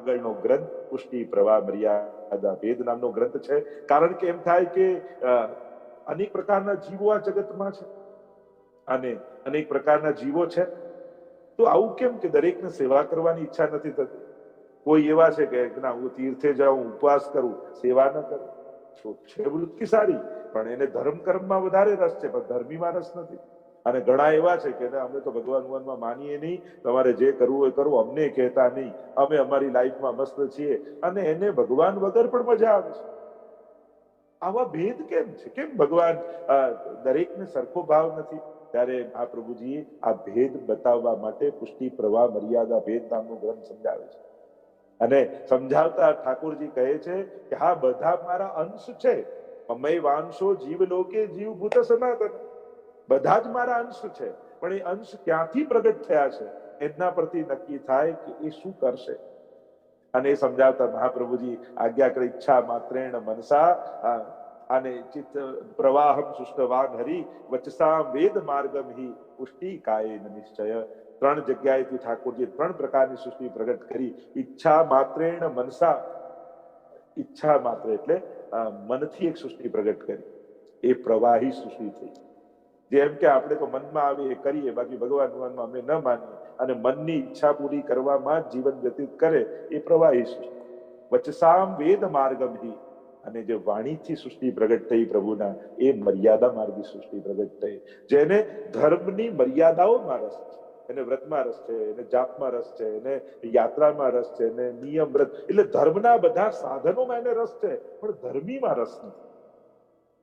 આગળનો ગ્રંથ પુષ્ટિ પ્રવાહ મર્યાદા ભેદ નામનો ગ્રંથ છે. કારણ કે એમ થાય કે અનેક પ્રકારના જીવો આ જગતમાં છે અને અનેક પ્રકારના જીવો છે, તો આવું કેમ કે દરેકને સેવા કરવાની ઈચ્છા નથી થતી? કોઈ એવા છે કે ના, હું તીર્થે જાઉં, ઉપવાસ કરું, સેવા ન કરું. છે વૃત્તિ સારી, પણ એને ધર્મ કર્મમાં વધારે રસ છે, પણ ધર્મીમાં રસ નથી. અને ઘણા એવા છે કે અમે તો ભગવાનમાં માનીએ નહીં, તમારે જે કરવું હોય કરો, અમને કહેતા નહીં, અમે અમારી લાઈફમાં મસ્ત છીએ, અને એને ભગવાન વગર પણ મજા આવે છે. આવા ભેદ કેમ છે? કેમ ભગવાન દરેકને સરખો ભાવ નથી? ત્યારે મહાપ્રભુજી આ ભેદ બતાવવા માટે પુષ્ટિ પ્રવાહ મર્યાદા ભેદ નામનો ગ્રંથ સમજાવે છે. અને સમજાવતા ઠાકોરજી કહે છે કે હા, બધા મારા અંશ છે. મમય વાંશો જીવ લોકે જીવ ભૂત સનાતન. બધા જ મારા અંશ છે, પણ એ અંશ ક્યાંથી પ્રગટ થયા છે એના પરથી નક્કી થાય કે એ શું કરશે. અને એ સમજાવતા મહાપ્રભુજી આજ્ઞા કરે, ઈચ્છા માત્રેણ મનસા અને ચિત્ત પ્રવાહમ સુષ્ટવાન હરિ વચસા વેદ માર્ગમ હિ પુષ્ટિ કાયેન નિશ્ચય. ત્રણ જગ્યાએથી ઠાકોરજી ત્રણ પ્રકારની સૃષ્ટિ પ્રગટ કરી. ઈચ્છા માત્રેણ મનસા, ઈચ્છા માત્ર એટલે મનથી એક સૃષ્ટિ પ્રગટ કરી, એ પ્રવાહી સૃષ્ટિ થઈ. જેમ કે આપણે તો મનમાં આવે એ કરીએ, બાકી ભગવાન ભગવાનમાં અમે ન માનીએ અને મનની ઈચ્છા પૂરી કરવામાં જ જીવન વ્યતીત કરે, એ પ્રવાહી સૃષ્ટિ. વચસામ વેદ માર્ગમ હિ, અને જે વાણીથી સૃષ્ટિ પ્રગટ થઈ પ્રભુના, એ મર્યાદા માર્ગી સૃષ્ટિ પ્રગટ થઈ. જેને ધર્મની મર્યાદાઓમાં રસ છે, એને વ્રતમાં રસ છે, એને જાપમાં રસ છે, એને યાત્રામાં રસ છે, એને નિયમ વ્રત એટલે ધર્મના બધા સાધનોમાં એને રસ છે, પણ ધર્મીમાં રસ નથી.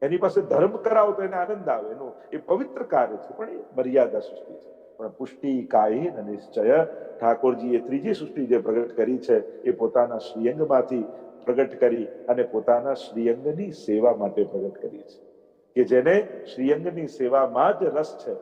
એની પાસે ધર્મ કરાવો તો એને આનંદ આવે, એનું એ પવિત્ર કાર્ય છે, પણ એ મર્યાદા સૃષ્ટિ છે. પણ પુષ્ટિ કાયેન નિશ્ચય, ઠાકોરજીએ ત્રીજી સૃષ્ટિ જે પ્રગટ કરી છે એ પોતાના શ્રીઅંગમાંથી પ્રગટ કરી અને પોતાના શ્રીઅંગની સેવા માટે પ્રગટ કરી છે. કે જેને શ્રીઅંગની સેવામાં જ રસ છે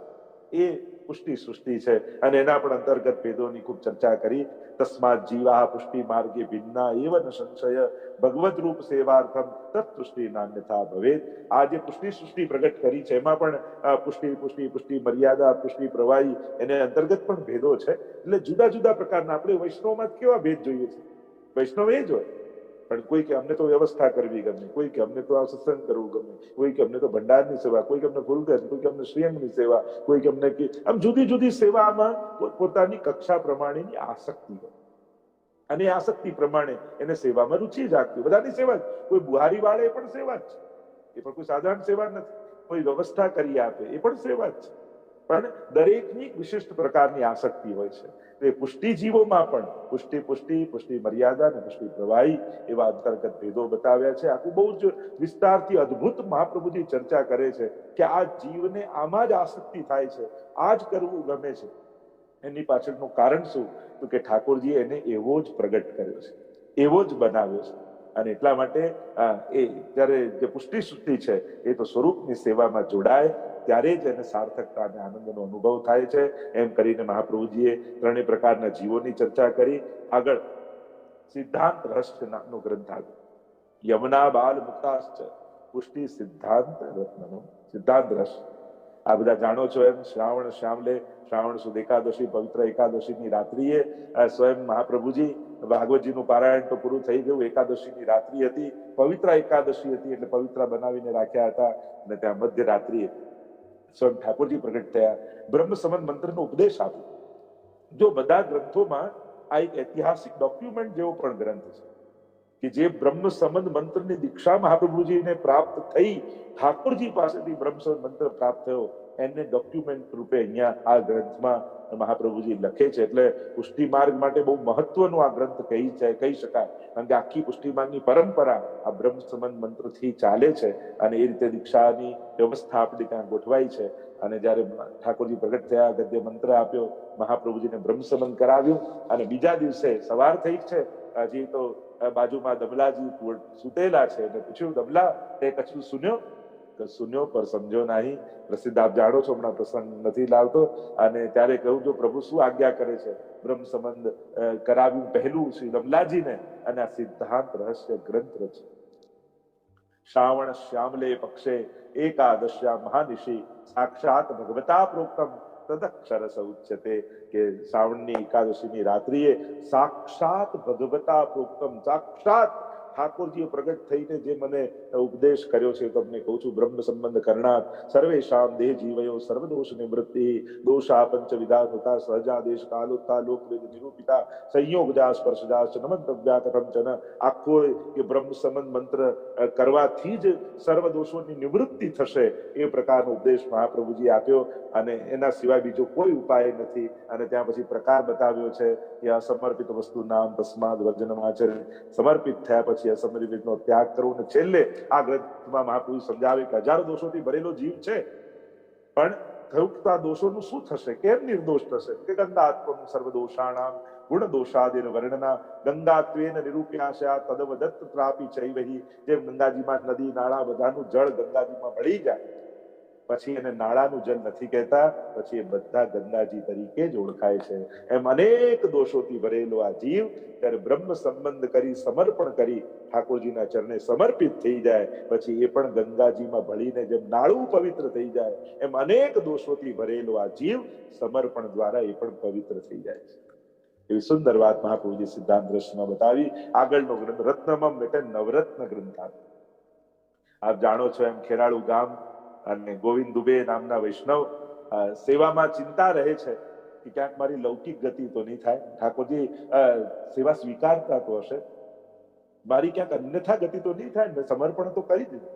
એ પુષ્ટિ સૃષ્ટિ છે. અને એના પણ અંતર્ગત ભેદોની ખૂબ ચર્ચા કરી. તસ્માત જીવા પુષ્ટિ માર્ગે ભિન્ના એવ ન સંશય ભગવદ રૂપ સેવાર્થમ તત્પુષ્ટિ નાન્યથા ભવેત. આ જે પુષ્ટિ સૃષ્ટિ પ્રગટ કરી છે એમાં પણ પુષ્ટિ પુષ્ટિ પુષ્ટિ મર્યાદા પુષ્ટિ પ્રવાહી એને અંતર્ગત પણ ભેદો છે. એટલે જુદા જુદા પ્રકારના આપણે વૈષ્ણવમાં કેવા ભેદ જોઈએ છે? વૈષ્ણવ એ જ હોય, પણ કોઈ કે અમને તો વ્યવસ્થા કરવી ગમે, કોઈ કે અમને તો આ સત્સંગ કરવું ગમે, કોઈ કે અમને તો ભંડારની સેવા, કોઈ કે અમને ફૂલગર, કોઈ કે અમને શ્રીઅંગની સેવા, કોઈ કે અમને આમ જુદી જુદી સેવામાં પોતાની કક્ષા પ્રમાણેની આસક્તિ હોય અને આસક્તિ પ્રમાણે એને સેવામાં રુચિ જાગતી. બધાની સેવા જ, કોઈ બુહારી વાળે એ પણ સેવા જ છે, એ પણ કોઈ સાધારણ સેવા નથી. કોઈ વ્યવસ્થા કરી આપે એ પણ સેવા જ છે, પણ દરેકની વિશિષ્ટ પ્રકારની આસક્તિ હોય છે. તો એ પુષ્ટિ જીવોમાં પણ પુષ્ટિ પુષ્ટિ પુષ્ટિ મર્યાદા અને પુષ્ટિ પ્રવાહી એવા અંતર્ગત ભેદો બતાવ્યા છે. આખું બહુ જ વિસ્તારથી અદ્ભુત મહાપ્રભુજી ચર્ચા કરે છે કે આ જીવને આમાં જ આસક્તિ થાય છે, આ જ કરવું ગમે છે. એની પાછળનું કારણ શું? તો કે ઠાકોરજીએ એને એવો જ પ્રગટ કર્યો છે, એવો જ બનાવ્યો છે. અને એટલા માટે એ જ્યારે જે પુષ્ટિ સૃષ્ટિ છે એ તો સ્વરૂપની સેવામાં જોડાય ત્યારે જ એને સાર્થકતા અને આનંદનો અનુભવ થાય છે. એમ કરીને મહાપ્રભુજીએ ત્રણેય પ્રકારના જીવોની ચર્ચા કરી. આગળ સિદ્ધાંત રહસ્ય નામનો ગ્રંથ આવ્યો. યમુના બાલ મુક્તાશ્ચ પુષ્ટિ સિદ્ધાંત રત્નનો સિદ્ધાંત રહસ્ય. આ બધા જાણો છો એમ. શ્રાવણ શ્યામલે, શ્રાવણ સુદ એકાદશી, પવિત્ર એકાદશીની રાત્રિએ સ્વયં મહાપ્રભુજી ભાગવતજીનું પારાયણ તો પૂરું થઈ ગયું, એકાદશીની રાત્રિ હતી, પવિત્ર એકાદશી હતી એટલે પવિત્ર બનાવીને રાખ્યા હતા. અને ત્યાં મધ્ય રાત્રિએ સ્વયં ઠાકોરજી પ્રગટ થયા, બ્રહ્મ સંબંધ મંત્રનો ઉપદેશ આપ્યો. જો બધા ગ્રંથોમાં આ એક ઐતિહાસિક ડોક્યુમેન્ટ જેવો પણ ગ્રંથ છે કે જે બ્રહ્મ સંબંધ મંત્રની દીક્ષા મહાપ્રભુજીને પ્રાપ્ત થઈ, ઠાકોરજી પાસેથી બ્રહ્મ સંબંધ મંત્ર પ્રાપ્ત થયો, એને ડોક્યુમેન્ટ રૂપે અહીંયા આ ગ્રંથમાં મહાપ્રભુજી લખે છે. એટલે પુષ્ટિ માર્ગ માટે બહુ મહત્વનો આ ગ્રંથ કહી શકાય. કારણ કે આખી પુષ્ટિ માર્ગની પરંપરા આ બ્રહ્મ સંબંધ મંત્રથી ચાલે છે અને એ રીતે દીક્ષાની વ્યવસ્થા આપણી ત્યાં ગોઠવાઈ છે. અને જયારે ઠાકોરજી પ્રગટ થયા, ગદ્ય મંત્ર આપ્યો, મહાપ્રભુજીને બ્રહ્મ સંબંધ કરાવ્યું અને બીજા દિવસે સવાર થઈ છે, હજી તો બાજુમાં દમલાજી સુતેલા છે અને પૂછ્યું, દમલા તે કશું સુન્યો? સુન્યો પર સમજો નહીં. પ્રસિદ્ધ આપ જાણો છો, હમણાં પ્રસંગ નથી લાવતો. અને ત્યારે કહ્યું, જો પ્રભુ શું આજ્ઞા કરે છે? બ્રહ્મ સંબંધ કરાવ્યું પહેલું શ્રી દમલાજીને અને આ સિદ્ધાંત રહસ્ય ગ્રંથ રચ્યો. શ્રાવણ શ્યામલે પક્ષે એકાદશ્યા મહાનિશી સાક્ષાત ભગવતા પ્રોક્તમ તદક્ષરસ ઉચ્યતે, કે શ્રાવણની એકાદશીની રાત્રિએ સાક્ષાત ભગવતા પ્રોક્તમ, સાક્ષાત ઠાકોરજીએ પ્રગટ થઈને જે મને ઉપદેશ કર્યો છે તમને કહું છું. બ્રહ્મ સંબંધ કરણાત સર્વેશામ દેહ જીવયો સર્વદોષ નિવૃત્તિ, દોષા પંચવિધા હોતા સહજાદેશ કાલોત્તા લોકવેદ નિરૂપિતા સંયોગજા સ્પર્શજા નમંતવ્યા કથંચન. આખો કે બ્રહ્મ સંબંધ મંત્ર કરવાથી જ સર્વ દોષોની નિવૃત્તિ થશે એ પ્રકારનો ઉપદેશ મહાપ્રભુજી આપ્યો, અને એના સિવાય બીજો કોઈ ઉપાય નથી. અને ત્યાં પછી પ્રકાર બતાવ્યો છે કે અસમર્પિત વસ્તુ નામ તસ્માદ વર્જનમ આચરે, સમર્પિત થયા પછી અસમર્પિતનો ત્યાગ કરવો. અને છેલ્લે આ ગ્રંથમાં મહાપ્રભુ સમજાવે કે હજારો દોષોથી ભરેલો જીવ છે, પણ કહ્યું કે આ દોષોનું શું થશે, કેમ નિર્દોષ થશે? કે ગંગાત્મમ સર્વદોષાણામ ગુણ દોષાદિન વર્ણના ગંગાત્વેન નિરૂપ્યાશા તદવદત્ત ત્રાપી ચૈવહી. જેમ ગંગાજીમાં નદી નાળા બધાનું જળ ગંગાજીમાં ભળી જાય, પછી એને નાળાનું જળ નથી કહેતા, પછી એ બધા ગંગાજી તરીકે જ ઓળખાય છે. એમ અનેક દોષોથી ભરેલો આ જીવ ત્યારે બ્રહ્મ સંબંધ કરી સમર્પણ કરી ઠાકોરજીના ચરણે સમર્પિત થઈ જાય, પછી એ પણ ગંગાજીમાં ભળીને જેમ નાળું પવિત્ર થઈ જાય, એમ અનેક દોષોથી ભરેલો આ જીવ સમર્પણ દ્વારા એ પણ પવિત્ર થઈ જાય છે. એવી સુંદર વાત મહાપ્રભુજી સિદ્ધાંત દ્રષ્ટિમાં બતાવી. આગળનો ગ્રંથ રત્નમમ એટલે નવરત્ન ગ્રંથ. આપ જાણો છો એમ ખેરાળુ ગામ અને ગોવિંદ દુબે નામના વૈષ્ણવ સેવામાં ચિંતા રહે છે કે ક્યાંક મારી લૌકિક ગતિ તો નહીં થાય. ઠાકોરજી સેવા સ્વીકારતા તો હશે, મારી ક્યાંક અન્યથા ગતિ તો નહીં થાય ને? સમર્પણ તો કરી દીધું,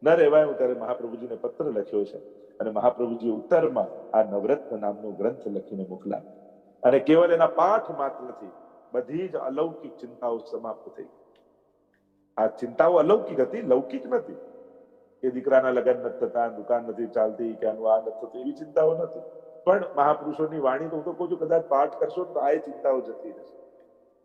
ન રહેવાય. હું ત્યારે મહાપ્રભુજીને પત્ર લખ્યો છે, અને મહાપ્રભુજી ઉત્તરમાં આ નવરત્ન નામનો ગ્રંથ લખીને મોકલા, અને કેવલ એના પાઠ માત્રથી બધી જ અલૌકિક ચિંતાઓ સમાપ્ત થઈ. આ ચિંતાઓ અલૌકિક હતી, લૌકિક નથી. કે દીકરાના લગ્ન નથી થતા, દુકાન નથી ચાલતી, કે આનું આ નથી થતું, એવી ચિંતાઓ નથી. પણ મહાપુરુષોની વાણી તો હું તો કહું છું, કદાચ પાઠ કરશો તો આ ચિંતાઓ જતી રહેશે.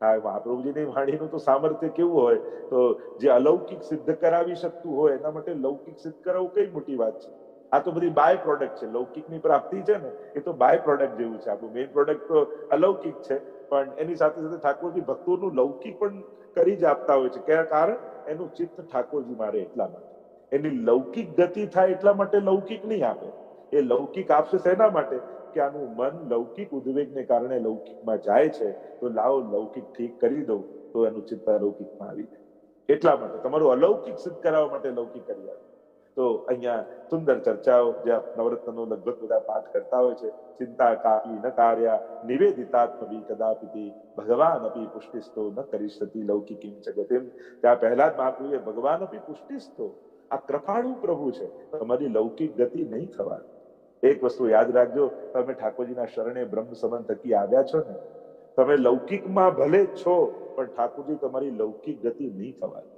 હા, મહાપ્રભુજીની વાણીનું તો સામર્થ્ય કેવું હોય, તો જે અલૌકિક સિદ્ધ કરાવી શકતું હોય એના માટે લૌકિક સિદ્ધ કરાવવું કઈ મોટી વાત છે? આ તો બધી બાય પ્રોડક્ટ છે. લૌકિકની પ્રાપ્તિ છે ને, એ તો બાય પ્રોડક્ટ જેવું છે. આપણું મેઇન પ્રોડક્ટ તો અલૌકિક છે, પણ એની સાથે સાથે ઠાકોરજી ભક્તોનું લૌકિક પણ કરી જ આપતા હોય છે. કયા કારણ? એનું ચિત્ત ઠાકોરજી મારે એટલા માટે, એની લૌકિક ગતિ થાય એટલા માટે લૌકિક નહીં આપે. એ લૌકિક આપશે શેના માટે? કે આનું મન લૌકિક ઉદ્વેગને કારણે લૌકિકમાં જાય છે, તો લાવો લૌકિક ઠીક કરી દઉં તો એનું ચિત્ત અલૌકિકમાં આવી જાય. એટલા માટે તમારું અલૌકિક સિદ્ધ કરાવવા માટે લૌકિક કરી આવે. તો અહીંયા સુંદર ચર્ચાઓ, જ્યાં નવરત્નનો લગભગ બધા પાઠ કરતા હોય છે. ચિંતા કાપી ન કાર્યા નિવેદિતાત્મવી કદાપિતિ ભગવાન અપી પુષ્ટિસ્તો ન કરીશતી લૌકિકીમ જગતિમ. ત્યાં પહેલા જ મહાપ્રભુએ ભગવાન અપી પુષ્ટિસ્તો, આ કૃપાળુ પ્રભુ છે, તમારી લૌકિક ગતિ નહીં થવાની. એક વસ્તુ યાદ રાખજો, તમે ઠાકોરજીના શરણે બ્રહ્મ સંબંધ થકી આવ્યા છો ને, તમે લૌકિકમાં ભલે છો, પણ ઠાકોરજી તમારી લૌકિક ગતિ નહીં થવાની.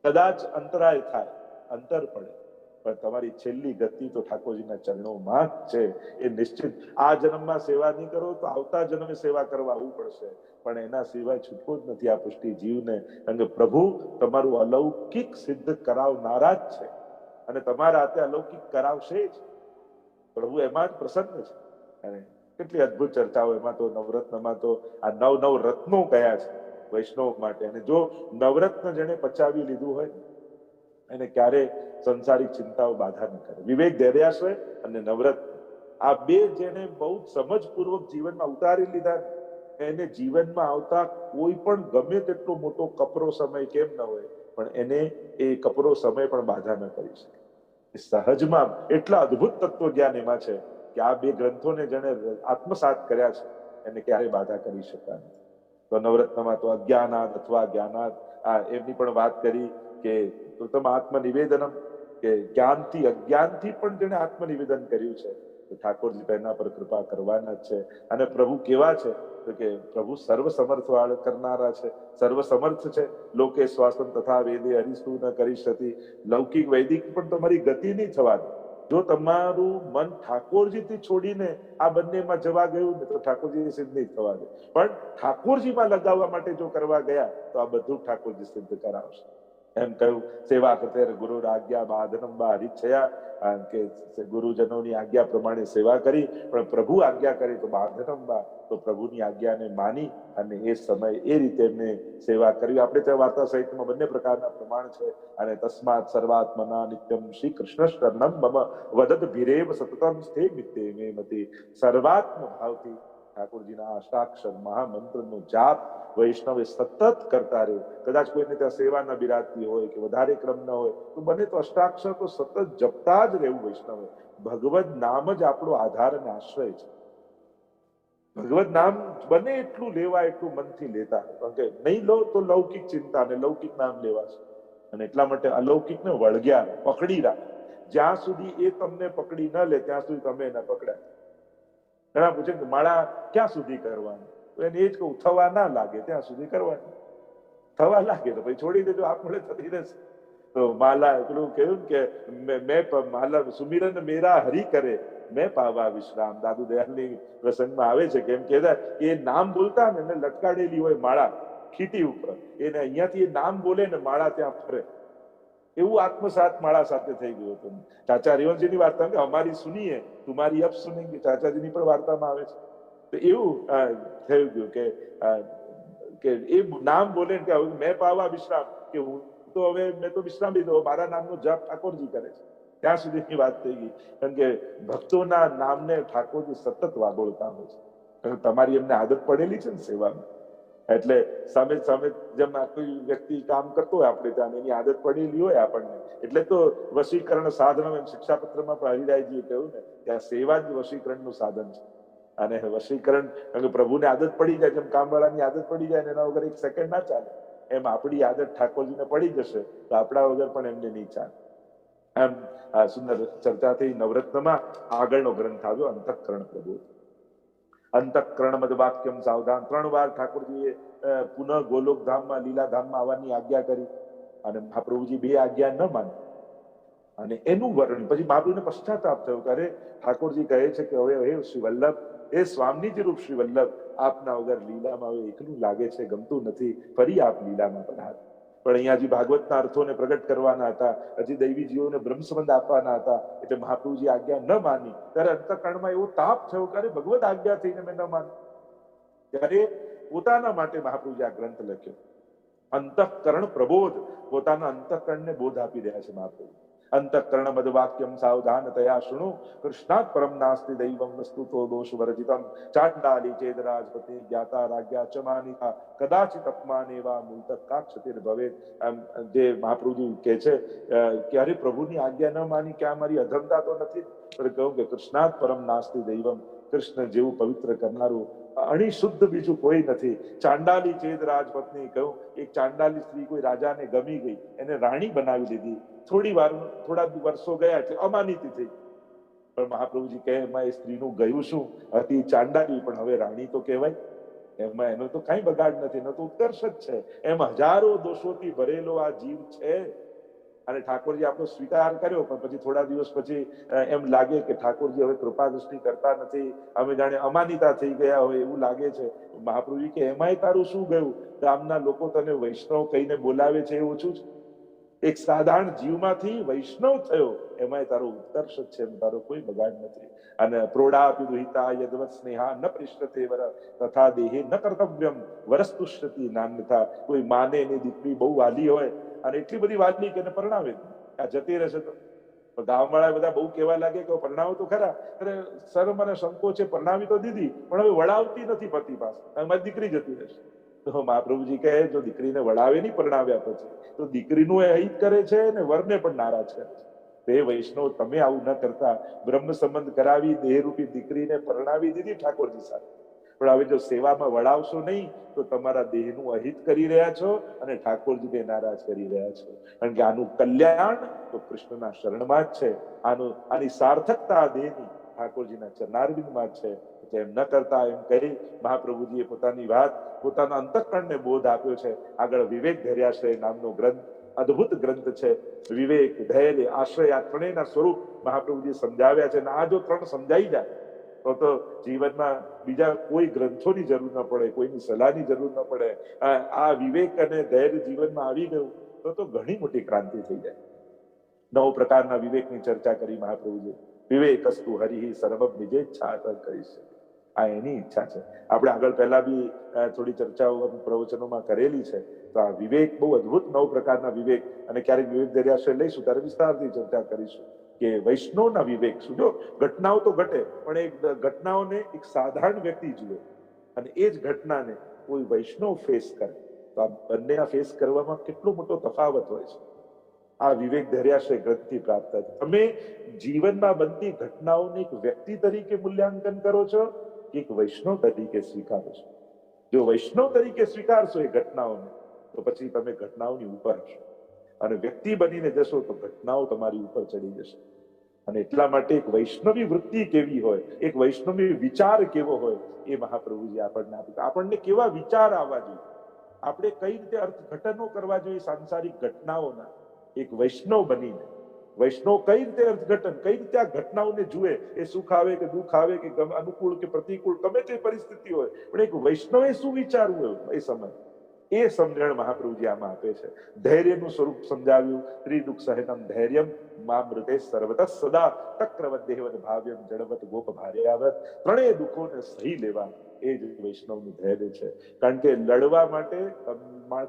કદાચ અંતરાય થાય, અંતર પડે, પણ તમારી છેલ્લી ગતિ તો ઠાકોરજીના ચરણોમાં જ છે, એ નિશ્ચિત. આ જન્મમાં સેવા નહીં કરો તો આવતા જન્મે સેવા કરવા આવવું પડશે, પણ એના સિવાય છૂટકો જ નથી આ પુષ્ટિ જીવને. કારણ કે પ્રભુ તમારું અલૌકિક સિદ્ધ કરાવનારા જ છે, અને તમારા હાથે અલૌકિક કરાવશે જ. પ્રભુ એમાં જ પ્રસન્ન છે. અને કેટલી અદભુત ચર્ચાઓ એમાં તો. નવરત્નમાં તો આ નવ રત્નો કયા છે વૈષ્ણવ માટે, અને જો નવરત્ન જેને પચાવી લીધું હોય એને ક્યારે સંસારિક ચિંતાઓ બાધા ન કરે. વિવેક ધૈર્યાશ્રય અને નવરત્ન, આ બે જેને બહુ સમજપૂર્વક જીવનમાં ઉતારી લીધા, એને જીવનમાં આવતા કોઈ પણ ગમે તેટલો મોટો કપરો સમય કેમ ન હોય, પણ એને એ કપરો સમય પણ બાધા ન કરી શકે. સહજમાં એટલા અદભુત તત્વ જ્ઞાન એમાં છે કે આ બે ગ્રંથોને જેને આત્મસાત કર્યા છે એને ક્યારેય બાધા કરી શકતા નથી. તો નવરત્નમાં તો અજ્ઞાનાદ અથવા જ્ઞાનાદ, આ એમની પણ વાત કરી કે પ્રથમ આત્મનિવેદનમ, કે જ્ઞાનથી અજ્ઞાનથી પણ જેને આત્મનિવેદન કર્યું છે, તો ઠાકોરજી તેના પર કૃપા કરવાના જ છે. અને પ્રભુ કેવા છે? તો કે પ્રભુ સર્વ સમર્થ કરનારા છે, સર્વ સમર્થ છે. લોકે શ્વાસન તથા વેદે હરિસ્તુ ન કરી શકી. લૌકિક વૈદિક પણ તમારી ગતિ નહીં થવાની. જો તમારું મન ઠાકોરજીથી છોડીને આ બંનેમાં જવા ગયું ને, તો ઠાકોરજી સિદ્ધ નહીં થવા દે. પણ ઠાકોરજીમાં લગાવવા માટે જો કરવા ગયા તો આ બધું ઠાકોરજી સિદ્ધ કરાવશે. એમ કહ્યું, સેવા કરતે ગુરુ આજ્ઞા બાધનમ બા હરિચ્છયા, કે ગુરુજનોની આજ્ઞા પ્રમાણે સેવા કરી, પણ પ્રભુ આજ્ઞા કરે તો બાધનમ બા, તો પ્રભુની આજ્ઞાને માની અને એ સમય એ રીતે એમને સેવા કરી. આપણે ત્યાં વાર્તા સાહિત્યમાં બંને પ્રકારના પ્રમાણ છે. અને તસ્માત સર્વાત્મના નિત્યમ શ્રી કૃષ્ણ શરણમ મમ વદત ભીરેવ સતતમ સ્થે મિત્તે મે મતે. સર્વાત્મ ભાવથી ઠાકોરજીના અષ્ટાક્ષર મહામંત્રનો જાપ વૈષ્ણવે સતત કરતા રહે. કદાચ કોઈને ત્યાં સેવા ન બિરાજતી હોય કે વધારે ક્રમ ન હોય તો બને તો અષ્ટાક્ષર તો સતત જપતા જ રહેવું વૈષ્ણવે. ભગવદ નામ જ આપણો આધાર અને આશ્રય છે. ભગવદ નામ બને એટલું લેવા, એટલું મનથી લેતા, કારણ કે નહીં લો તો લૌકિક ચિંતા ને લૌકિક નામ લેવાશે. અને એટલા માટે અલૌકિકને વળગ્યા, પકડી રાખ. જ્યાં સુધી એ તમને પકડી ન લે ત્યાં સુધી તમે એને પકડાય. ઘણા પૂછે કે માળા ક્યાં સુધી કરવાની, તો એને એ જ કહું, થવા ના લાગે ત્યાં સુધી કરવાની. થવા લાગે તો પછી છોડી દેજો, આપમેળે થતી રહેશે. તો માલા પેલું કહ્યું કે મેં માલા સુમિરન મેરા હરી કરે મેં પાવા વિશ્રામ. દાદુ દયાલની પ્રસંગમાં આવે છે કે એમ કહેતા એ નામ બોલતા ને એને લટકાડેલી હોય માળા ખીટી ઉપર, એને અહીંયાથી એ નામ બોલે ને માળા ત્યાં ફરે. એવું આત્મસાત માળા સાથે થઈ ગયું હતું. ચાચા હરિવંશજીની વાર્તા કે અમારી સુનીએ તુમારી અબ સુનેંગે, ચાચાજીની પણ વાર્તામાં આવે છે. તો એવું થયું ગયું કે એ નામ બોલે કે મેં પાવા વિશ્રામ, કે હું તો હવે મેં તો વિશ્રામ લીધો, મારા નામનો જપ ઠાકોરજી કરે છે. ત્યાં સુધીની વાત થઈ ગઈ. કારણ કે ભક્તોના નામને ઠાકોરજી સતત વાગોળતા હોય છે. તમારી એમને આદત પડેલી છે ને સેવામાં, એટલે સામે સામે જેમ કોઈ વ્યક્તિ કામ કરતો હોય આપણે ત્યાં, એની આદત પડેલી હોય આપણને, એટલે તો વશીકરણ સાધન એમ શિક્ષાપત્રમાં પણ હરિરાયજીએ કહ્યું ને કે આ સેવા જ વશીકરણનું સાધન છે. અને વશીકરણ કારણ કે પ્રભુને આદત પડી જાય, જેમ કામવાળાની આદત પડી જાય ને એના વગર એક સેકન્ડ ના ચાલે, એમ આપણી આદત ઠાકોરજીને પડી જશે તો આપણા વગર પણ એમને નહીં ચાલે. એમ સુંદર ચર્ચા થઈ. નવરત્નમાં આગળનો ગ્રંથ આવ્યો અંતઃકરણ પ્રબોધ. અંતઃકરણ મદ વાક્યમ સાવધાન. 3 વાર ઠાકોરજીએ પુનઃ ગોલોક ધામમાં લીલાધામમાં આવવાની આજ્ઞા કરી અને મહાપ્રભુજી 2 આજ્ઞા ન માની. અને એનું વર્ણન પછી મહાપ્રભુને પશ્ચાતાપ થયો. અરે ઠાકોરજી કહે છે કે હવે હે શ્રી વલ્લભ, એ સ્વામીજી રૂપ શ્રી વલ્લભ, આપના વગર લીલામાં હવે એકલું લાગે છે, ગમતું નથી, ફરી આપ લીલામાં પધારો. પણ અહીંયા હજી ભાગવતના અર્થોને પ્રગટ કરવાના હતા, હજી દૈવી જીવોને બ્રહ્મ સંબંધ આપવાના હતા, એટલે મહાપ્રભુજી આજ્ઞા ન માની. ત્યારે અંતઃકરણમાં એવો તાપ થયો કે ભગવત આજ્ઞા થઈને મેં ન માની. ત્યારે પોતાના માટે મહાપ્રભુજી આ ગ્રંથ લખ્યો અંતઃકરણ પ્રબોધ. પોતાના અંતઃકરણને બોધ આપી રહ્યા છે મહાપ્રભુ. અંતઃકરણ મદ વાક્યમ સાવધાન તયા શૃણુ, કૃષ્ણાત પરમ નાસ્તિ દૈવમ વસ્તુતો દોષ વર્જિતમ, ચાંડાલી ચેદ રાજપતિ જ્ઞાતા રાજ્યા ચ માનિતા, કદાચિત અપમાનેવા મૂલતક કાક્ષતિર ભવેત. જે મહાપ્રભુજી કહે છે કે અરે પ્રભુની આજ્ઞા ન માની કે આ મારી અધમતા તો નથી, પણ કહું કે કૃષ્ણાત પરમ નાસ્તિ દૈવમ, કૃષ્ણ જેવું પવિત્ર કરનારું અણિશુદ્ધ બીજું કોઈ નથી. ચાંડાલી ચેદ રાજપત્ની, કહ્યું એક ચાંડાલી સ્ત્રી કોઈ રાજાને ગમી ગઈ, એને રાણી બનાવી દીધી, થોડા વર્ષો ગયા એટલે અમાનીતી થઈ. પણ મહાપ્રભુજી કહે એમાં એ સ્ત્રીનું ગયું શું, હતી ચાંડાલી પણ હવે રાણી તો કહેવાય. એમાં એનો તો કઈ બગાડ નથી, એનો તો ઉત્કર્ષ જ છે. એમ હજારો દોષોથી ભરેલો આ જીવ છે. અને ઠાકોરજી આપણો સ્વીકાર કર્યો, પણ પછી થોડા દિવસ પછી એમ લાગે કે ઠાકોરજી હવે કૃપા દૃષ્ટિ કરતા નથી, અમે જાણે અમાનિતા થઈ ગયા હોય એવું લાગે છે. મહાપ્રભુજી કે એમાંય તારું શું ગયું, ગામના લોકો તને વૈષ્ણવ કહીને બોલાવે છે એ ઓછું છે. એક સાધારણ જીવમાંથી વૈષ્ણવ થયો, એમાંય તારો ઉત્કર્ષ જ છે, તારો કોઈ બગાડ નથી. અને પ્રોડાપી દુહિતા યદવત સ્નેહા ન પૃષ્ઠતે વર તથા દેહે ન કર્તવ્યમ વરસ્તુષ્યતિ નાન્યથા. કોઈ માને એની દીકરી બહુ વાલી હોય અને એટલી બધી વાલી કે એને પરણાવે, આ જતી રહેશે તો ગામવાળા બધા બહુ કહેવા લાગે કે પરણાવો તો ખરા, અરે શરમ અને સંકોચે પરણાવી તો દીધી પણ હવે વળાવતી નથી પતિ પાસે, મારી દીકરી જતી રહેશે. તો મહાપ્રભુજી કહે જો દીકરીને વળાવે નહીં પરણાવ્યા પછી તો દીકરીનું એ હિત કરે છે ને વરને પણ નારાજ કરે છે. તે વૈષ્ણવ તમે આવું ન કરતા, બ્રહ્મ સંબંધ કરાવી દેહરૂપી દીકરીને પરણાવી દીધી ઠાકોરજી સાથે, પણ હવે જો સેવામાં વળાવશો નહીં તો તમારા દેહનું અહિત કરી રહ્યા છો અને ઠાકોરજીને નારાજ કરી રહ્યા છો. કારણ કે આનું કલ્યાણ તો કૃષ્ણના શરણમાં જ છે, આની સાર્થકતા દેહની ઠાકોરજીના ચરણારવિંદમાં જ છે. એમ ન કરતા એમ કહી મહાપ્રભુજીએ પોતાની વાત, પોતાના અંતઃકરણને બોધ આપ્યો છે. આગળ વિવેક ધૈર્યાશ્રય નામનો ગ્રંથ, અદ્ભુત ગ્રંથ છે. વિવેક, ધૈર્ય, આશ્રય આ ત્રણેયના સ્વરૂપ મહાપ્રભુજી સમજાવ્યા છે. અને આ જો 3 સમજાઈ જાય તો જીવનમાં બીજા કોઈ ગ્રંથોની જરૂર ન પડે, કોઈની સલાહની જરૂર ન પડે. આ વિવેક અને ધૈર્ય જીવનમાં આવી ગયું તો ઘણી મોટી ક્રાંતિ થઈ જાય. 9 પ્રકારના વિવેકની ચર્ચા કરી મહાપ્રભુજી. વિવેકસ્તુ હરિ સર્વમ નિજેચ્છા કરી શકે. આ એની ઈચ્છા છે. આપણે આગળ પહેલા બી થોડી ચર્ચાઓ પ્રવચનોમાં કરેલી છે. તો આ વિવેક બહુ અદભુત 9 પ્રકારના વિવેક, અને ક્યારેક વિવેક દરિયાશ્રય લઈશું ત્યારે વિસ્તારથી ચર્ચા કરીશું કે વૈષ્ણવના વિવેક શું. જો ઘટનાઓ તો ઘટે, પણ એ ઘટનાઓને એક સાધારણ વ્યક્તિ જુએ અને એ જ ઘટનાને કોઈ વૈષ્ણવ ફેસ કરે, તો આ બંનેના ફેસ કરવામાં કેટલો મોટો તફાવત હોય છે. આ વિવેક ધૈર્યાશ્રય ગ્રંથથી પ્રાપ્ત થાય. તમે જીવનમાં બનતી ઘટનાઓને એક વ્યક્તિ તરીકે મૂલ્યાંકન કરો છો કે એક વૈષ્ણવ તરીકે સ્વીકારો છો? જો વૈષ્ણવ તરીકે સ્વીકારશો એ ઘટનાઓને, તો પછી તમે ઘટનાઓની ઉપર હશો, અને વ્યક્તિ બનીને જશો તો ઘટનાઓ તમારી ઉપર ચડી જશે. અને એટલા માટે એક વૈષ્ણવી વૃત્તિ કેવી હોય, એક વૈષ્ણવી વિચાર કેવો હોય, એ મહાપ્રભુજી આપણને આપ્યું. આપણને કેવા વિચાર આવવા જોઈએ, આપણે કઈ રીતે અર્થઘટનો કરવા જોઈએ સાંસારિક ઘટનાઓના. એક વૈષ્ણવ બનીને વૈષ્ણવ કઈ રીતે અર્થઘટન, કઈ રીતે આ ઘટનાઓને જુએ, એ સુખ આવે કે દુઃખ આવે કે અનુકૂળ કે પ્રતિકૂળ, ગમે તે પરિસ્થિતિ હોય, પણ એક વૈષ્ણવે શું વિચારવું એ સમય, એ સમજણ મહાપ્રભુજી આમાં આપે છે. ધૈર્યનું સ્વરૂપ સમજાવ્યું. ત્રિદુઃખ સહેનમ ધૈર્યમ મામૃતે સર્વતઃ સદા તક્રવદેવન ભાવ્યમ જડવત ગોપ ભાર્યાવત. ત્રણેય દુઃખોને સહી લેવા, એ જ વૈષ્ણવનું ધૈર્ય છે. કારણ કે લડવા માટે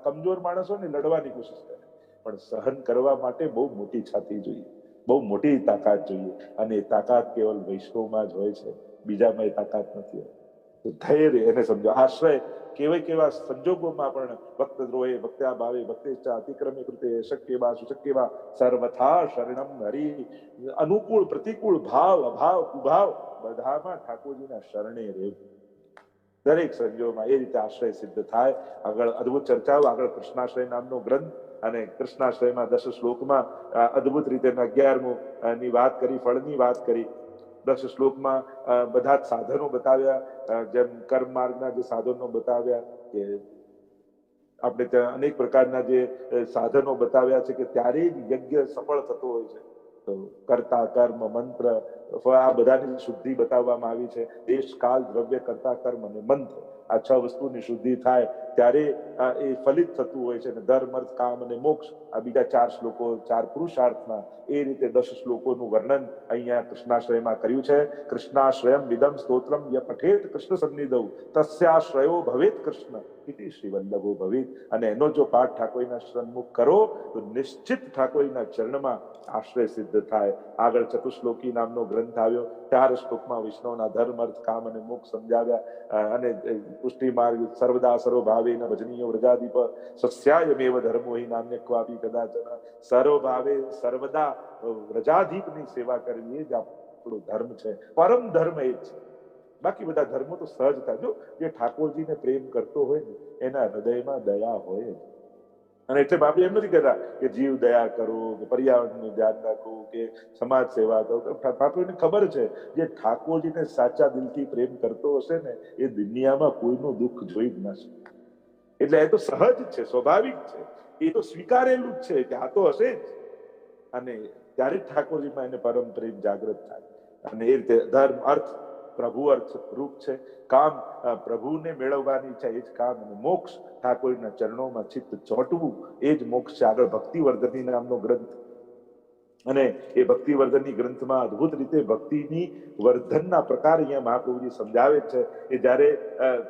કમજોર માણસોને લડવાની કોશિશ કરે, પણ સહન કરવા માટે બહુ મોટી છાતી જોઈએ, બહુ મોટી તાકાત જોઈએ, અને એ તાકાત કેવલ વૈષ્ણવમાં જ હોય છે, બીજામાં એ તાકાત નથી હોય. તો ધૈર્ય એને સમજો. આશ્રય કેવા સંજોગોમાં પણ ભક્ત દ્રોહે ભક્ત્યા ભાવે ભક્તેચ્છા અતિક્રમે કૃતે શક્યવા સુશક્યવા સર્વથા શરણમ હરિ. અનુકૂળ પ્રતિકૂળ, ભાવ અભાવ કુભાવ, બધામાં ઠાકોરજીના શરણે રહેવું. દરેક સંજોગોમાં એ રીતે આશ્રય સિદ્ધ થાય. આગળ અદભુત ચર્ચાઓ, આગળ કૃષ્ણાશ્રય નામનો ગ્રંથ, અને કૃષ્ણાશ્રયમાં 10 શ્લોકમાં અદભુત રીતે 11મુ ની વાત કરી, ફળની વાત કરી. 10 શ્લોકમાં બધા જ સાધનો બતાવ્યા, જેમ કર્મ માર્ગના જે સાધનો બતાવ્યા, કે આપણે ત્યાં અનેક પ્રકારના જે સાધનો બતાવ્યા છે, કે ત્યારે જ યજ્ઞ સફળ થતો હોય છે. તો કર્તા કર્મ મંત્ર, આ બધાની શુદ્ધિ બતાવવામાં આવી છે. દેશ કાલ દ્રવ્ય કર્તા કર્મ અને મંત્ર, આ 6 વસ્તુની શુદ્ધિ થાય ત્યારે એ ફલિત થતું હોય છે. અને ધર્મ અર્થ કામ અને મોક્ષ, આ બીજા 4 શ્લોકો, 4 પુરુષાર્થના, એ રીતે 10 શ્લોકોનું વર્ણન અહીંયા કૃષ્ણાશ્રયમાં કર્યું છે. કૃષ્ણાશ્રયમ વિદમ સ્તોત્રમ ય પઠેત કૃષ્ણ સન્નિધૌ તસ્યાશ્રયો ભવેત કૃષ્ણ ઇતિ શ્રી વલ્લભો ભવેત. અને એનો જો પાઠ ઠાકોરના સન્મુખ કરો તો નિશ્ચિત ઠાકોરના ચરણમાં આશ્રય સિદ્ધ થાય. આગળ ચતુશ્લોકી નામનો ગ્રંથ આવ્યો. 4 શ્લોકમાં વિષ્ણુના ધર્મ અર્થ કામ અને મોક્ષ સમજાવ્યા, અને પુષ્ટિ માર્ગ સર્વદા સર્વભાવે ભજનીય વ્રજાદીપ સસ્યાયમેવ ધર્મો હિ નાન્યક્વાપી કદાચન. સર્વભાવે સર્વદા વ્રજાધીપની સેવા કરવી, એ જ આપણો ધર્મ છે. પરમ ધર્મ એ જ છે. બાકી બધા ધર્મો તો સહજ થાય. જો જે ઠાકોરજીને પ્રેમ કરતો હોય ને, એના હૃદયમાં દયા હોય જ. અને એટલે આપણે એમ નથી કહેતા કે જીવ દયા કરો, કે પર્યાવરણનું ધ્યાન રાખો, કે સમાજ સેવા કરો. ઠાકોરજીને ખબર છે, જે ઠાકોરજીને સાચા દિલથી પ્રેમ કરતો હશે ને, એ દુનિયામાં કોઈનું દુઃખ જોઈ જ ના શકે. એટલે એ તો સહજ છે, સ્વાભાવિક છે, એ તો સ્વીકારેલું જ છે કે આ તો હશે જ. અને ત્યારે જ ઠાકોરજીમાં એને પરમ પ્રેમ જાગૃત થાય. અને એ રીતે ધર્મ અર્થ પ્રભુ અર્થ રૂપ છે. કામ પ્રભુને મેળવવાની ઈચ્છા, એ જ કામ. અને મોક્ષ ઠાકોરના ચરણોમાં ચિત્ત ચોંટવું, એ જ મોક્ષ છે. આગળ ભક્તિવર્ધની નામનો ગ્રંથ, અને એ ભક્તિવર્ધનની ગ્રંથમાં અદભુત રીતે ભક્તિની વર્ધનના પ્રકાર અહીંયા મહાપ્રભુજી સમજાવે છે. કે જ્યારે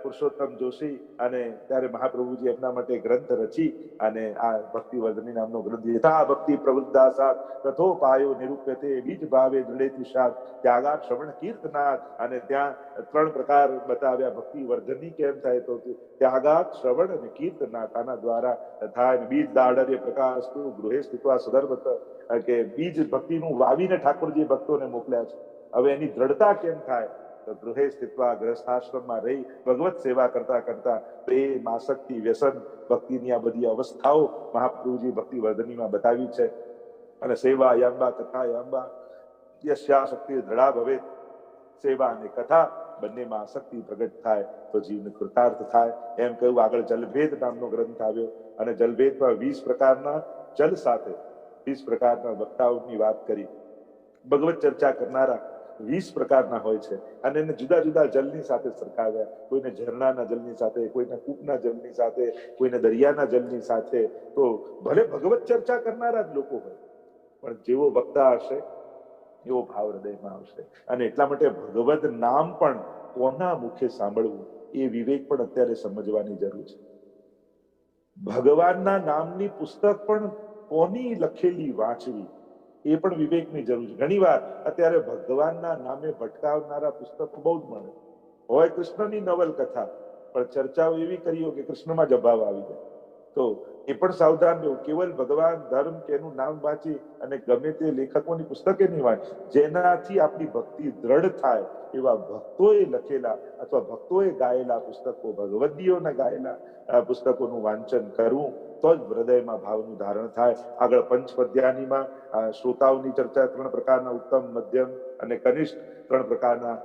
પુરુષોત્તમ જોશી અને ત્યારે મહાપ્રભુજી એમના માટે ગ્રંથ રચી, અને આ ભક્તિવર્ધની નામનો ગ્રંથ, યથા ભક્તિ પ્રબુદ્ધા સાત તથોપાયો નિરૂપ્યતે બીજ ભાવે દૃઢેતિ શાત ત્યાગાત શ્રવણ કીર્તનાથ. અને ત્યાં 3 પ્રકાર બતાવ્યા. ભક્તિવર્ધનની કેમ થાય, તો ત્યાગાત શ્રવણ અને કીર્તનાથ, આના દ્વારા થાય. બીજ દાઢર્ય પ્રકાશ ગૃહે સ્થિત્વા સદર્ભત, કે બીજ ભક્તિનું વાવીને ઠાકોરજી ભક્તોને મોકલ્યા છે. હવે એની દ્રઢતા કેમ થાય, તો ગૃહે સ્થિત્વા, ગ્રસ્થાશ્રમમાં રહી ભગવત સેવા કરતા કરતા પ્રેમ, આસક્તિ, વ્યસન, ભક્તિની આ બધી અવસ્થાઓ મહાપ્રભુજી ભક્તિવર્ધનીમાં બતાવી છે. અને સેવા યાંબા કથા યાંબા યસ્યા શક્તિ દ્રઢા ભવે. સેવા અને કથા બંનેમાં આસક્તિ પ્રગટ થાય તો જીવને કૃતાર્થ થાય. એમ કહ્યું. આગળ જલભેદ નામનો ગ્રંથ આવ્યો, અને જલભેદમાં 20 પ્રકારના જલ સાથે 20 પ્રકારના વક્તાઓની વાત કરી. ભગવત ચર્ચા કરનારા 20 પ્રકારના હોય છે અને એને જુદા જુદા જલની સાથે સરખાવ્યા, કોઈને ઝરણાના જલની સાથે, કોઈને કૂપના જલની સાથે, કોઈને દરિયાના જલની સાથે. તો ભલે ભગવત ચર્ચા કરનારા જ લોકો હોય, પણ જેવો વક્તા હશે એવો ભાવ હૃદયમાં આવશે. અને એટલા માટે ભગવત નામ પણ કોના મુખે સાંભળવું એ વિવેક પણ અત્યારે સમજવાની જરૂર છે. ભગવાનના નામની પુસ્તક પણ કોની લખેલી વાંચવી એ પણ વિવેકની જરૂર છે. ઘણી વાર અત્યારે ભગવાનના નામે ભટકાવનારા પુસ્તકો બહુ જ મળે. હોય કૃષ્ણની નવલકથા, પણ ચર્ચાઓ એવી કરીઓ કે કૃષ્ણમાં જ અભાવ આવી જાય. તો એ પણ સાવધાન રહેવું. કેવલ ભગવાન, ધર્મ કે એનું નામ વાંચી અને ગમે તે લેખકોની પુસ્તકે નહીં વાંચી, જેનાથી આપણી ભક્તિ દ્રઢ થાય એવા ભક્તોએ લખેલા અથવા ભક્તોએ ગાયેલા પુસ્તકો, ભગવદીઓના ગાયેલા પુસ્તકોનું વાંચન કરવું, તો જ હૃદયમાં ભાવનું ધારણ થાય. આગળ પંચપદ્યાનીમાં શ્રોતાઓની ચર્ચા 3 પ્રકારના, ઉત્તમ, મધ્યમ અને કનિષ્ઠ 3 પ્રકારના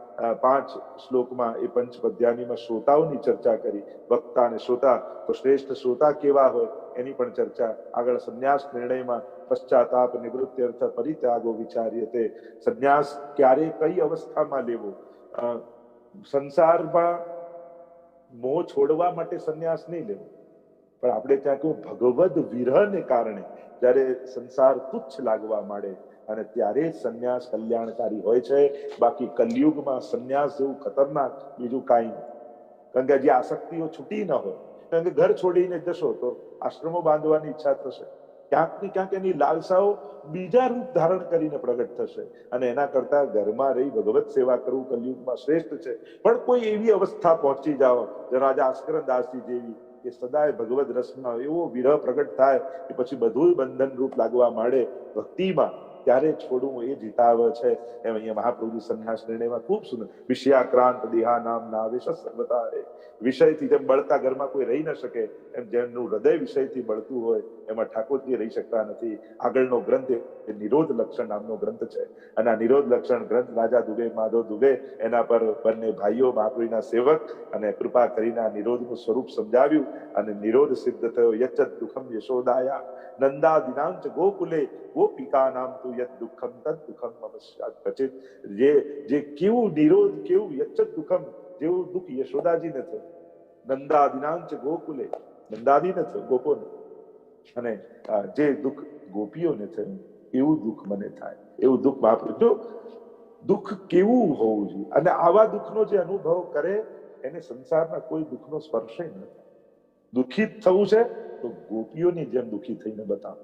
5 શ્લોકમાં એ પંચપદ્યાનીમાં શ્રોતાઓની ચર્ચા કરી. વક્તા અને શ્રોતા, તો શ્રેષ્ઠ શ્રોતા કેવા હોય એની પણ ચર્ચા. આગળ સંન્યાસ નિર્ણયમાં પશ્ચાતાપ નિવૃત્ત્યર્થ પરિત્યાગો વિચાર્યતે, સંન્યાસ ક્યારે કઈ અવસ્થામાં લેવો, સંસારમાં મોહ છોડવા માટે સંન્યાસ નહીં લેવો, પણ આપણે ત્યાં કહું ભગવદ વિરહને કારણે જ્યારે સંસાર તુચ્છ લાગવા માંડે અને ત્યારે સંન્યાસ કલ્યાણકારી હોય છે. બાકી કલયુગમાં સંન્યાસ જેવું ખતરનાક બીજું કાંઈ નહીં. કારણ કે જે આસક્તિઓ છૂટી ન હોય, કારણ કે ઘર છોડીને જશો તો આશ્રમો બાંધવાની ઈચ્છા થશે, ક્યાંક ને ક્યાંક એની લાલસાઓ બીજા રૂપ ધારણ કરીને પ્રગટ થશે. અને એના કરતા ઘરમાં રહી ભગવત સેવા કરવું કલયુગમાં શ્રેષ્ઠ છે. પણ કોઈ એવી અવસ્થા પહોંચી જાઓ રાજા આસ્કરદાસજી જેવી કે સદાય ભગવદ રસમાં એવો વિરહ પ્રગટ થાય કે પછી બધું બંધન રૂપ લાગવા માંડે ભક્તિમાં, ત્યારે છોડવું એ જીતાવ છે. એમ અહીંયા મહાપ્રભુજી સંન્યાસ નિર્ણયમાં ખૂબ સુંદર, વિષયાક્રાંત દેહા નામ નાવેશ સર્વતા રે. વિષયથી જેમ બળતા ઘરમાં કોઈ રહી ન શકે, એમ જેમનું હૃદય વિષયથી બળતું હોય એમાં ઠાકોરજી રહી શકતા નથી. આગળનો ગ્રંથ એ નિરોધ લક્ષણ નામનો ગ્રંથ છે. અને આ નિરોધ લક્ષણ ગ્રંથ રાજા દુબે, માધવ દુબે, એના પર બંને ભાઈઓ મહાપ્રભુના સેવક અને કૃપા કરીને આ નિરોધનું સ્વરૂપ સમજાવ્યું અને નિરોધ સિદ્ધ થયો. યચત દુઃખમ યશોદાયા નંદાદિનાંચ ગોકુલે ગોપિકા નામ તું યત દુઃખમ તદ દુઃખમ અવશ્યાત પચિત. જે કેવું નિરોધ, કેવું યચત દુઃખમ, જેવું દુઃખ યશોદાજીને થયું, નંદાદિનાંચ ગોકુલે, નંદાદીને થયું, ગોપોને, અને જે દુઃખ ગોપીઓને થયું એવું દુઃખ મને થાય. એવું દુઃખ મહાપ્રભુ, જો દુઃખ કેવું હોવું જોઈએ, અને આવા દુઃખનો જે અનુભવ કરે એને સંસારના કોઈ દુઃખનો સ્પર્શ ન થાય. દુઃખી થવું છે તો ગોપીઓની જેમ દુઃખી થઈને બતાવો,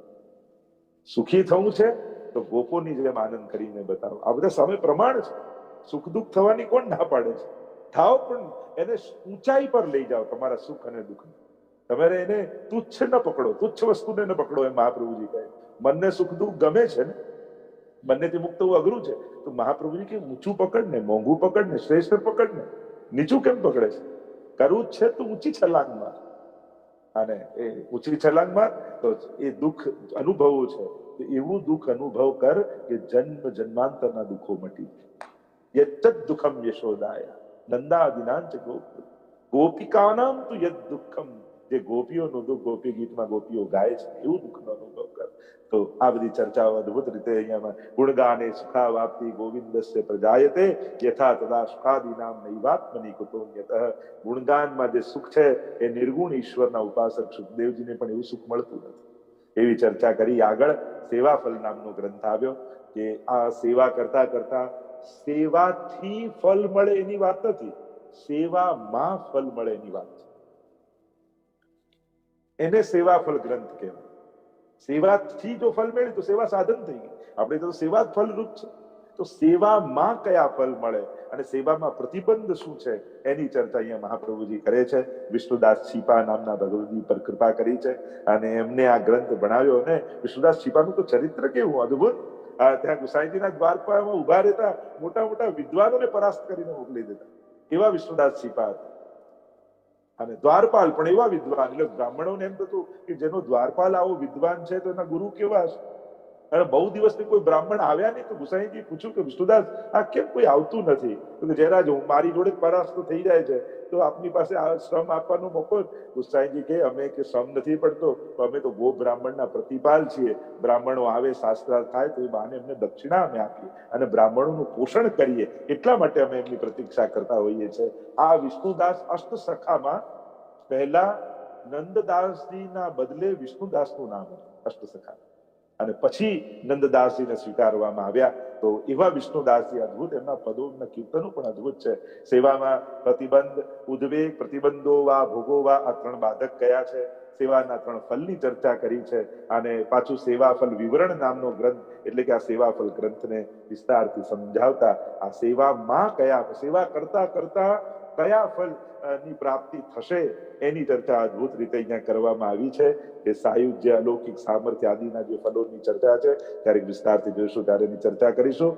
સુખી થવું છે તો ગોપોની જેમ આનંદ કરીને બતાવો. આ બધા સામે પ્રમાણ છે. સુખ દુઃખ થવાની કોણ ના પાડે છે? થાવ, પણ એને ઊંચાઈ પર લઈ જાઓ તમારા સુખ અને દુઃખ. તમારે એને તુચ્છ ન પકડો, તુચ્છ વસ્તુને ન પકડો. એમ મહાપ્રભુજી કહે મનને સુખ દુઃખ ગમે છે ને, બંનેથી મુક્ત થવું અઘરું છે, તો મહાપ્રભુજી કે ઊંચું પકડ ને, મોંઘું પકડ ને, શ્રેષ્ઠ પકડ ને, નીચું કેમ પકડે છે? કરવું જ છે તો ઊંચી છલાંગ માર. અને એ ઊંચી છલાંગ માર તો એ દુઃખ અનુભવવું છે તો એવું દુઃખ અનુભવ કર કે જન્મ જન્માંતરના દુઃખો મટી જાય. યચ્ચત દુઃખમ યશોદાયા નંદાદિનાંચ ગોપિકાનામ તું યદ દુઃખમ. જે ગોપીઓનું દુઃખ ગોપી ગીતમાં ગોપીઓ ગાય છે એવું દુઃખનો અનુભવ કર. તો આ બધી ચર્ચાઓ અદભુત રીતે અહીંયા ગુણગાને સુખા વાપ્તિ ગોવિંદસ્ય પ્રજાયતે યથા તદા સુખાદિનામ નૈવાત્મની કુતોન્યતઃ. ગુણગાનમાં જે સુખ છે એ નિર્ગુણ ઈશ્વરના ઉપાસક સુખદેવજીને પણ એવું સુખ મળતું નથી. એવી ચર્ચા કરી. આગળ સેવાફલ નામનો ગ્રંથ આવ્યો કે આ સેવા કરતા કરતા સેવાથી ફલ મળે એની વાત નથી, સેવામાં ફલ મળે એની વાત છે. એને સેવાફલ ગ્રંથ કહેવાય. સેવાથી જો ફલ મળે તો સેવા સાધન થઈ ગઈ. આપણે તો સેવા ફલ રૂપ છે. તો સેવામાં કયા ફલ મળે અને સેવામાં પ્રતિબંધ શું છે એની ચર્ચા અહીંયા મહાપ્રભુજી કરે છે. વિષ્ણુદાસ છીપા નામના ભગવદી પર કૃપા કરી છે અને એમને આ ગ્રંથ ભણાવ્યો. અને વિષ્ણુદાસ છીપાનું તો ચરિત્ર કેવું અદભુત. ત્યાં ગુસાઈજીના દ્વારપામાં ઉભા રહેતા મોટા મોટા વિદ્વાનોને પરાસ્ત કરીને મોકલી દેતા, એવા વિષ્ણુદાસ છીપા હતા. અને દ્વારપાલ પણ એવા વિદ્વાન. એટલે બ્રાહ્મણોને એમ થતું કે જેનો દ્વારપાલ આવો વિદ્વાન છે તો એના ગુરુ કેવા હશે. અને બહુ દિવસથી કોઈ બ્રાહ્મણ આવ્યા નહીં તો ગુસાઈજી પૂછ્યું કે વિષ્ણુદાસ આ કેમ કોઈ આવતું નથી? તો કે જયરાજ હું મારી જોડે પરાસ્ત થઈ જાય છે તો આપની પાસે આ શ્રમ આપવાનો મોકો. ગુસાઈજી કે અમે કે શ્રમ નથી પડતો, અમે તો ગો બ્રાહ્મણના પ્રતિપાલ છીએ. બ્રાહ્મણો આવે શાસ્ત્રાર્થ થાય તો એ બહાને એમને દક્ષિણા અમે આપીએ અને બ્રાહ્મણોનું પોષણ કરીએ, એટલા માટે અમે એમની પ્રતીક્ષા કરતા હોઈએ છીએ. આ વિષ્ણુદાસ અષ્ટસખામાં પહેલા નંદદાસજીના બદલે વિષ્ણુદાસનું નામ હતું અષ્ટસખા, અને પછી નંદદાસજીને સ્વીકારવામાં આવ્યા. તો એવા વિષ્ણુદાસજી અદભુત, એમના પદો એમના કીર્તનો પણ અદભુત છે. સેવામાં પ્રતિબંધ, ઉદ્વેગ, પ્રતિબંધો વા ભોગો વા, આ 3 બાધક કયા છે. સેવાના 3 ફલની ચર્ચા કરી છે. અને પાછું સેવાફલ વિવરણ નામનો ગ્રંથ, એટલે કે આ સેવાફલ ગ્રંથને વિસ્તારથી સમજાવતા આ સેવામાં કયા, સેવા કરતા કરતા કયા ફલ ની પ્રાપ્તિ થશે એની ચર્ચા અદભુત રીતે અહીંયા કરવામાં આવી છે. એ સાયુજ્ય, અલૌકિક સામર્થ્ય આદિના જે ફલોની ચર્ચા છે ત્યારે વિસ્તારથી જોઈશું, ત્યારે એની ચર્ચા કરીશું.